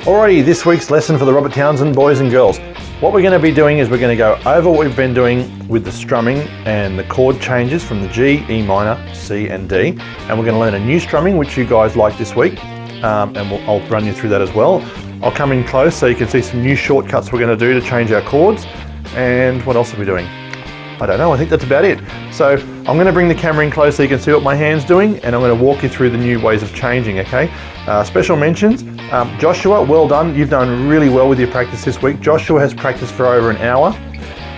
Alrighty, this week's lesson for the Robert Townsend boys and girls. What we're going to be doing is we're going to go over what we've been doing with the strumming and the chord changes from the G, E minor, C and D. And we're going to learn a new strumming which you guys like this week. I'll run you through that as well. I'll come in close so you can see some new shortcuts we're going to do to change our chords. And what else are we doing? I don't know, I think that's about it. So I'm going to bring the camera in close so you can see what my hand's doing, and I'm going to walk you through the new ways of changing, okay? Special mentions, Joshua, well done. You've done really well with your practice this week. Joshua has practiced for over an hour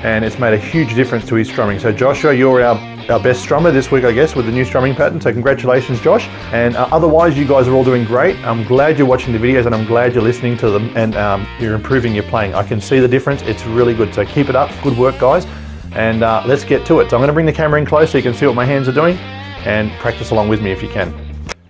and it's made a huge difference to his strumming. So Joshua, you're our best strummer this week, I guess, with the new strumming pattern. So congratulations, Josh. And otherwise, you guys are all doing great. I'm glad you're watching the videos and I'm glad you're listening to them, and you're improving your playing. I can see the difference. It's really good. So keep it up. Good work, guys. And let's get to it. So I'm going to bring the camera in close so you can see what my hands are doing and practice along with me if you can.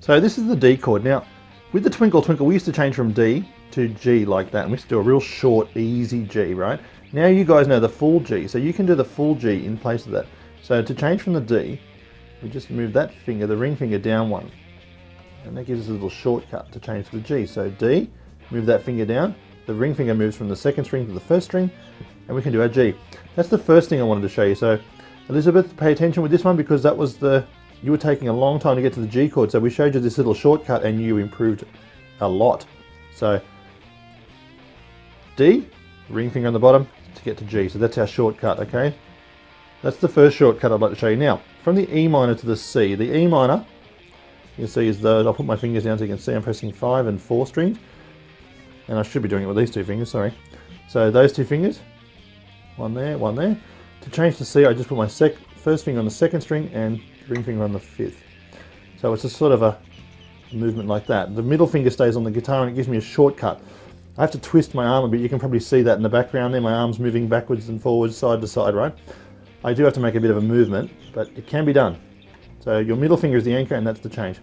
So this is the D chord. Now, with the Twinkle Twinkle, we used to change from D to G like that, and we used to do a real short, easy G, right? Now you guys know the full G, so you can do the full G in place of that. So to change from the D, we just move that finger, the ring finger, down one. And that gives us a little shortcut to change to the G. So D, move that finger down, the ring finger moves from the second string to the first string, and we can do our G. That's the first thing I wanted to show you. So Elizabeth, pay attention with this one because that was you were taking a long time to get to the G chord. So we showed you this little shortcut and you improved a lot. So D, ring finger on the bottom to get to G. So that's our shortcut, okay? That's the first shortcut I'd like to show you. Now, from the E minor to the C, the E minor, you can see is those. I'll put my fingers down so you can see I'm pressing 5 and 4 strings. And I should be doing it with these two fingers, sorry. So those two fingers, one there, one there. To change to C, I just put my first finger on the second string and ring finger on the fifth. So it's a sort of a movement like that. The middle finger stays on the guitar and it gives me a shortcut. I have to twist my arm a bit. You can probably see that in the background there. My arm's moving backwards and forwards, side to side, right? I do have to make a bit of a movement, but it can be done. So your middle finger is the anchor and that's the change.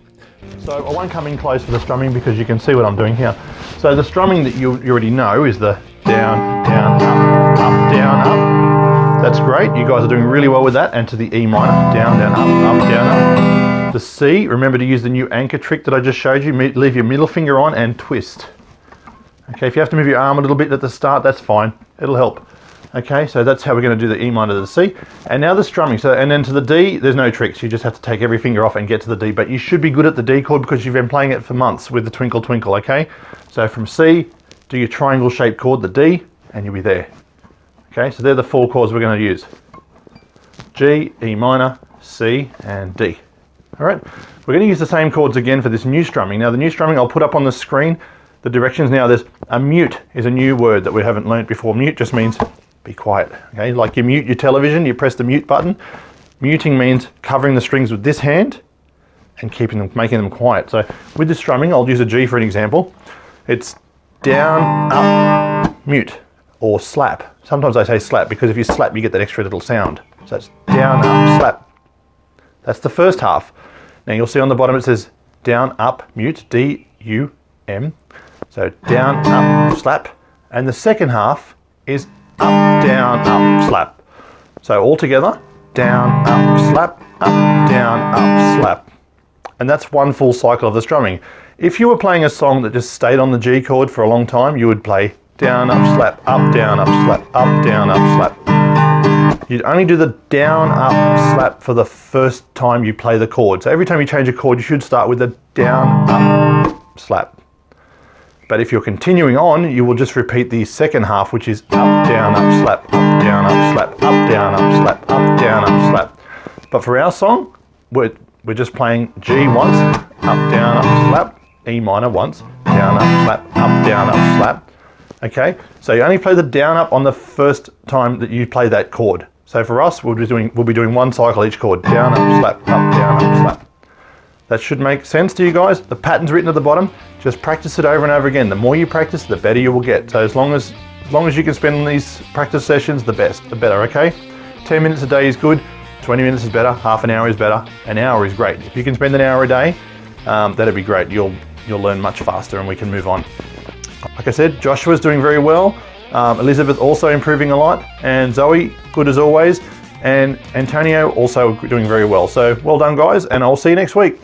So I won't come in close for the strumming because you can see what I'm doing here. So the strumming that you already know is the down, down, up, up, down, up. That's great. You guys are doing really well with that. And to the E minor, down, down, up, up, down, up. The C, remember to use the new anchor trick that I just showed you. Leave your middle finger on and twist. Okay, if you have to move your arm a little bit at the start, that's fine. It'll help. Okay, so that's how we're going to do the E minor to the C. And now the strumming. So, and then to the D, there's no tricks. You just have to take every finger off and get to the D. But you should be good at the D chord because you've been playing it for months with the Twinkle Twinkle, okay? So from C, do your triangle shaped chord, the D, and you'll be there. Okay, so they're the 4 chords we're going to use. G, E minor, C, and D. All right, we're going to use the same chords again for this new strumming. Now the new strumming I'll put up on the screen. The directions now, there's a mute is a new word that we haven't learnt before. Mute just means be quiet, okay? Like you mute your television, you press the mute button. Muting means covering the strings with this hand and making them quiet. So with this strumming, I'll use a G for an example. It's down, up, mute, or slap. Sometimes I say slap because if you slap, you get that extra little sound. So it's down, up, slap. That's the first half. Now you'll see on the bottom it says down, up, mute, D-U-M. So down, up, slap. And the second half is up, down, up, slap. So all together, down, up, slap, up, down, up, slap. And that's one full cycle of the strumming. If you were playing a song that just stayed on the G chord for a long time, you would play down, up, slap, up, down, up, slap, up, down, up, slap. You'd only do the down, up, slap for the first time you play the chord. So every time you change a chord, you should start with the down, up, slap. But if you're continuing on, you will just repeat the second half, which is up, down, up, slap, up, down, up, slap, up, down, up, slap, up, down, up, slap. But for our song, we're just playing G once, up, down, up, slap, E minor once, down, up, slap, up, down, up, slap. Okay, so you only play the down, up on the first time that you play that chord. So for us, we'll be doing one cycle each chord, down, up, slap, up, down, up, slap. That should make sense to you guys. The pattern's written at the bottom. Just practice it over and over again. The more you practice, the better you will get. So as long as you can spend these practice sessions, the better, okay? 10 minutes a day is good, 20 minutes is better, half an hour is better, an hour is great. If you can spend an hour a day, that'd be great. You'll learn much faster and we can move on. Like I said, Joshua's doing very well. Elizabeth also improving a lot, and Zoe, good as always, and Antonio also doing very well. So well done guys, and I'll see you next week.